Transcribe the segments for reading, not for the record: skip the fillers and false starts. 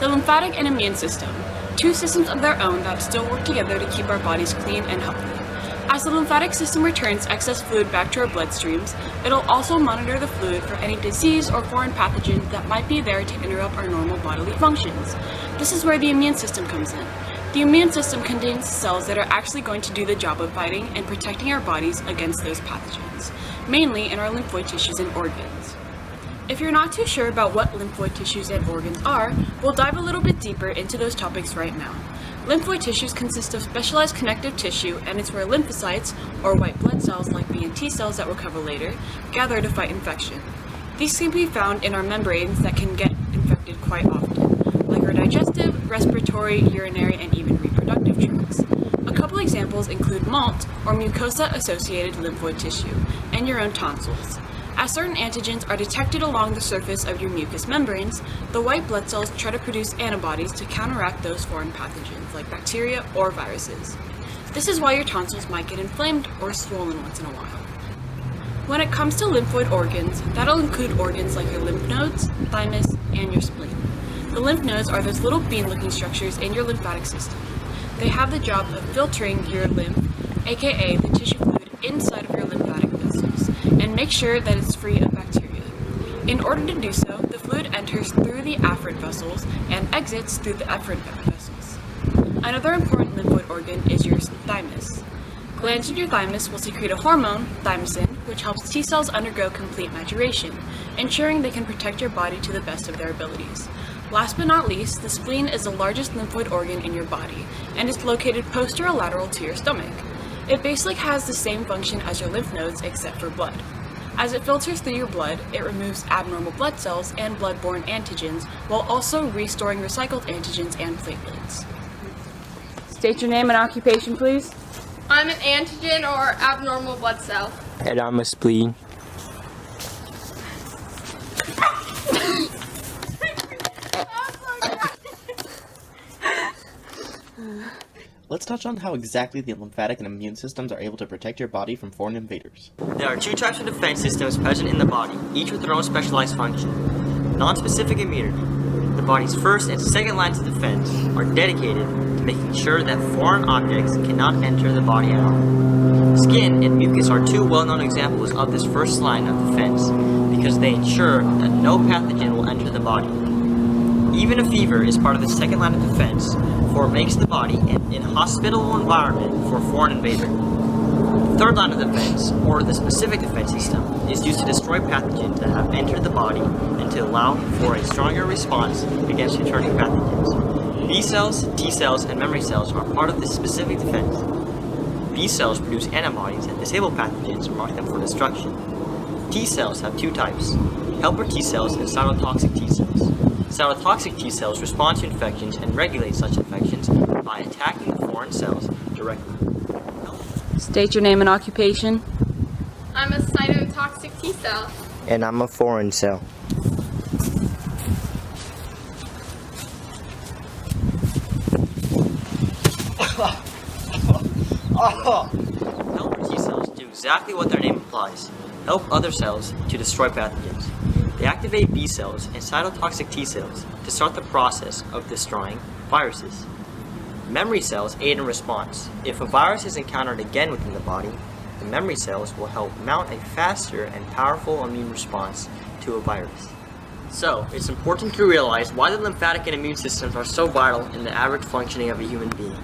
The lymphatic and immune system, two systems of their own that still work together to keep our bodies clean and healthy. As the lymphatic system returns excess fluid back to our bloodstreams, it'll also monitor the fluid for any disease or foreign pathogen that might be there to interrupt our normal bodily functions. This is where the immune system comes in. The immune system contains cells that are actually going to do the job of fighting and protecting our bodies against those pathogens, mainly in our lymphoid tissues and organs. If you're not too sure about what lymphoid tissues and organs are, we'll dive a little bit deeper into those topics right now. Lymphoid tissues consist of specialized connective tissue, and it's where lymphocytes, or white blood cells like B and T cells that we'll cover later, gather to fight infection. These can be found in our membranes that can get infected quite often, like our digestive, respiratory, urinary, and even reproductive tracts. A couple examples include MALT, or mucosa-associated lymphoid tissue, and your own tonsils. As certain antigens are detected along the surface of your mucous membranes, the white blood cells try to produce antibodies to counteract those foreign pathogens like bacteria or viruses. This is why your tonsils might get inflamed or swollen once in a while. When it comes to lymphoid organs, that'll include organs like your lymph nodes, thymus, and your spleen. The lymph nodes are those little bean-looking structures in your lymphatic system. They have the job of filtering your lymph, aka the tissue fluid inside of your lymphatic vessels, and make sure that it's free of bacteria. In order to do so, the fluid enters through the afferent vessels and exits through the efferent vessels. Another important lymphoid organ is your thymus. Glands in your thymus will secrete a hormone, thymosin, which helps T cells undergo complete maturation, ensuring they can protect your body to the best of their abilities. Last but not least, the spleen is the largest lymphoid organ in your body, and is located posterolateral to your stomach. It basically has the same function as your lymph nodes except for blood. As it filters through your blood, it removes abnormal blood cells and blood-borne antigens, while also restoring recycled antigens and platelets. State your name and occupation, please. I'm an antigen or abnormal blood cell. And I'm a spleen. Let's touch on how exactly the lymphatic and immune systems are able to protect your body from foreign invaders. There are two types of defense systems present in the body, each with their own specialized function. Non-specific immunity. The body's first and second lines of defense are dedicated to making sure that foreign objects cannot enter the body at all. Skin and mucus are two well-known examples of this first line of defense because they ensure that no pathogen will enter the body. Even a fever is part of the second line of defense, for it makes the body an inhospitable environment for a foreign invader. The third line of defense, or the specific defense system, is used to destroy pathogens that have entered the body and to allow for a stronger response against returning pathogens. B cells, T cells, and memory cells are part of this specific defense. B cells produce antibodies that disable pathogens and mark them for destruction. T cells have two types, helper T cells and cytotoxic T cells. Cytotoxic T cells respond to infections and regulate such infections by attacking the foreign cells directly. State your name and occupation. I'm a cytotoxic T cell. And I'm a foreign cell. Helper T cells do exactly what their name implies, help other cells to destroy pathogens. They activate B cells and cytotoxic T cells to start the process of destroying viruses. Memory cells aid in response. If a virus is encountered again within the body, the memory cells will help mount a faster and powerful immune response to a virus. So, it's important to realize why the lymphatic and immune systems are so vital in the average functioning of a human being.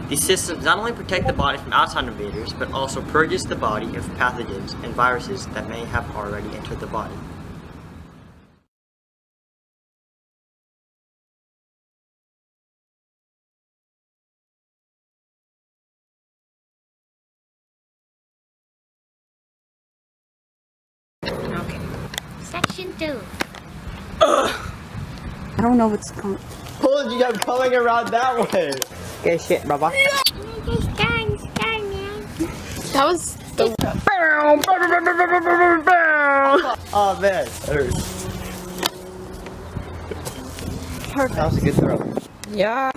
These systems not only protect the body from outside invaders, but also purges the body of pathogens and viruses that may have already entered the body. Okay. Section 2. I don't know what's coming. Told you I'm coming around that way! Okay, shit, brother. That was the Oh man, that hurts. That was a good throw. yeah.